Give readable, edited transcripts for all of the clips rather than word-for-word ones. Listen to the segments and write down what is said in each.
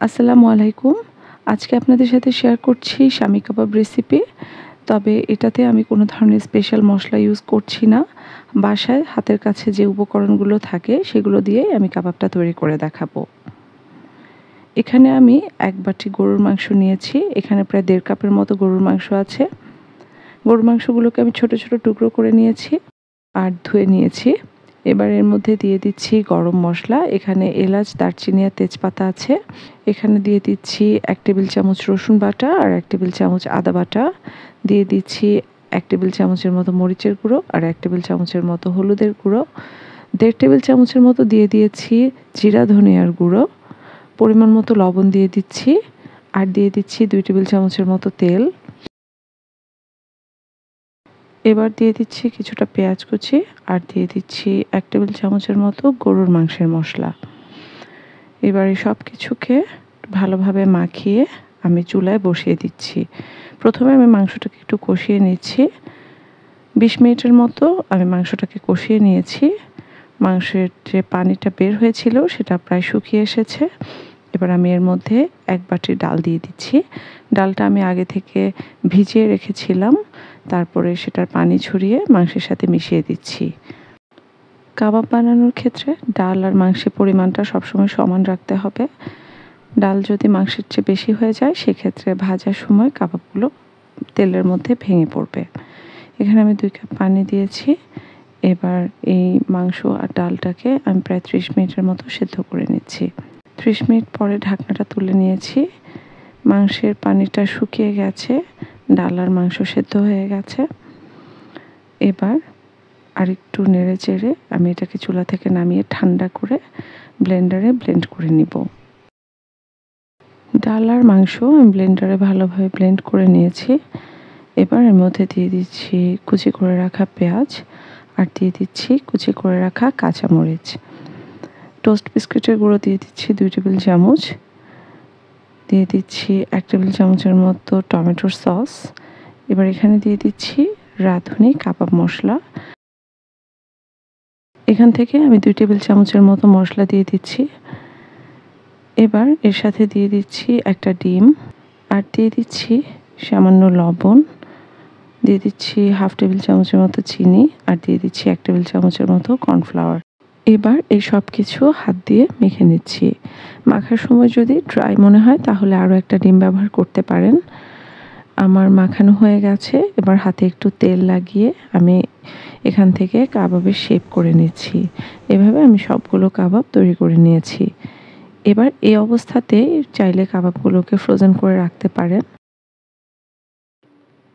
আসসালামু আলাইকুম। আজকে আপনাদের সাথে শেয়ার করছি শামী কাবাব রেসিপি। তবে এটাতে আমি কোনো ধরনের স্পেশাল মশলা ইউজ করছি না। বাসায় হাতের কাছে যে উপকরণগুলো থাকে সেগুলো দিয়েই আমি কাবাবটা তৈরি করে দেখাবো। এখানে আমি ১ বাটি গরুর মাংস নিয়েছি। এখানে প্রায় ১.৫ কাপের মতো গরুর মাংস আছে। গরুর মাংসগুলোকে আমি ছোট ছোট টুকরো করে নিয়েছি আর ধুয়ে নিয়েছি। এবার এর মধ্যে দিয়ে দিচ্ছি গরম মশলা। এখানে এলাচ, দারচিনি আর তেজপাতা আছে। এখানে দিয়ে দিচ্ছি ১ টেবিল চামচ রসুন বাটা আর ১ টেবিল চামচ আদা বাটা। দিয়ে দিচ্ছি ১ টেবিল চামচের মতো মরিচের গুঁড়ো আর ১ টেবিল চামচের মতো হলুদের গুঁড়ো। ১.৫ টেবিল চামচের মতো দিয়ে দিয়েছি জিরা ধনিয়ার গুঁড়ো। পরিমাণ মতো লবণ দিয়ে দিচ্ছি আর দিয়ে দিচ্ছি ২ টেবিল চামচের মতো তেল। এবার দিয়ে দিচ্ছি কিছুটা পেঁয়াজ কুচি আর দিয়ে দিচ্ছি ১ টেবিল চামচের মতো গরুর মাংসের মশলা। এবার এই সব কিছুকে ভালোভাবে মাখিয়ে আমি চুলায় বসিয়ে দিচ্ছি। প্রথমে আমি মাংসটাকে একটু কষিয়ে নিচ্ছি। ২০ মিনিটের মতো আমি মাংসটাকে কষিয়ে নিয়েছি। মাংসের যে পানিটা বের হয়েছিল সেটা প্রায় শুকিয়ে এসেছে। এবার আমি এর মধ্যে ১ বাটি ডাল দিয়ে দিচ্ছি। ডালটা আমি আগে থেকে ভিজিয়ে রেখেছিলাম। তারপরে সেটার পানি ছড়িয়ে মাংসের সাথে মিশিয়ে দিচ্ছি। কাবাব বানানোর ক্ষেত্রে ডাল আর মাংসের পরিমাণটা সবসময় সমান রাখতে হবে। ডাল যদি মাংসের চেয়ে বেশি হয়ে যায় সেক্ষেত্রে ভাজার সময় কাবাবগুলো তেলের মধ্যে ভেঙে পড়বে। এখানে আমি ২ কাপ পানি দিয়েছি। এবার এই মাংস আর ডালটাকে আমি প্রায় ৩০ মিনিটের মতো সেদ্ধ করে নিচ্ছি। ৩০ মিনিট পরে ঢাকনাটা তুলে নিয়েছি। মাংসের পানিটা শুকিয়ে গেছে, ডাল আর মাংস সেদ্ধ হয়ে গেছে। এবার আরেকটু নেড়ে চেড়ে আমি এটাকে চুলা থেকে নামিয়ে ঠান্ডা করে ব্লেন্ডারে ব্লেন্ড করে নিব। ডাল আর মাংস আমি ব্লেন্ডারে ভালোভাবে ব্লেন্ড করে নিয়েছি। এবার এর মধ্যে দিয়ে দিচ্ছি কুচি করে রাখা পেঁয়াজ আর দিয়ে দিচ্ছি কুচি করে রাখা কাঁচামরিচ। টোস্ট বিস্কুটের গুঁড়ো দিয়ে দিচ্ছি ২ টেবিল চামচ। দিয়ে দিচ্ছি ১ টেবিল চামচের মতো টমেটোর সস। এবার এখানে দিয়ে দিচ্ছি রাঁধুনি কাবাব মশলা। এখান থেকে আমি ২ টেবিল চামচের মতো মশলা দিয়ে দিচ্ছি। এবার এর সাথে দিয়ে দিচ্ছি একটা ডিম আর দিয়ে দিচ্ছি সামান্য লবণ। দিয়ে দিচ্ছি ১/২ টেবিল চামচের মতো চিনি আর দিয়ে দিচ্ছি ১ টেবিল চামচের মতো কর্নফ্লাওয়ার। এবার এই সব কিছু হাত দিয়ে মেখে নিচ্ছি। মাখার সময় যদি ড্রাই মনে হয় তাহলে আরও একটা ডিম ব্যবহার করতে পারেন। আমার মাখানো হয়ে গেছে। এবার হাতে একটু তেল লাগিয়ে আমি এখান থেকে কাবাবের শেপ করে নিচ্ছি। এভাবে আমি সবগুলো কাবাব তৈরি করে নিয়েছি। এবার এই অবস্থাতে চাইলে কাবাবগুলোকে ফ্রোজেন করে রাখতে পারেন।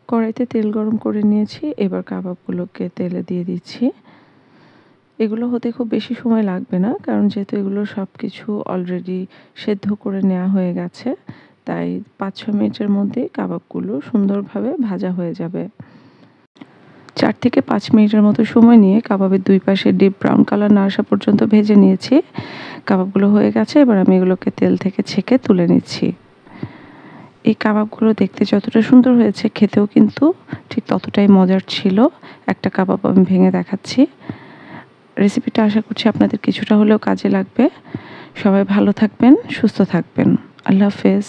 কড়াইতে তেল গরম করে নিয়েছি। এবার কাবাবগুলোকে তেলে দিয়ে দিচ্ছি। এগুলো হতে খুব বেশি সময় লাগবে না, কারণ যেহেতু এগুলো সব কিছু অলরেডি সেদ্ধ করে নেওয়া হয়ে গেছে, তাই ৫-৬ মিনিটের মধ্যেই কাবাবগুলো সুন্দরভাবে ভাজা হয়ে যাবে। ৪ থেকে ৫ মিনিটের মতো সময় নিয়ে কাবাবের ২ পাশে ডিপ ব্রাউন কালার না আসা পর্যন্ত ভেজে নিয়েছি। কাবাবগুলো হয়ে গেছে। এবার আমি এগুলোকে তেল থেকে ছেঁকে তুলে নিচ্ছি। এই কাবাবগুলো দেখতে যতটা সুন্দর হয়েছে খেতেও কিন্তু ঠিক ততটাই মজার ছিল। একটা কাবাব আমি ভেঙে দেখাচ্ছি। রেসিপিটা আশা করছি আপনাদের কিছুটা হলেও কাজে লাগবে। সবাই ভালো থাকবেন, সুস্থ থাকবেন। আল্লাহ হাফেজ।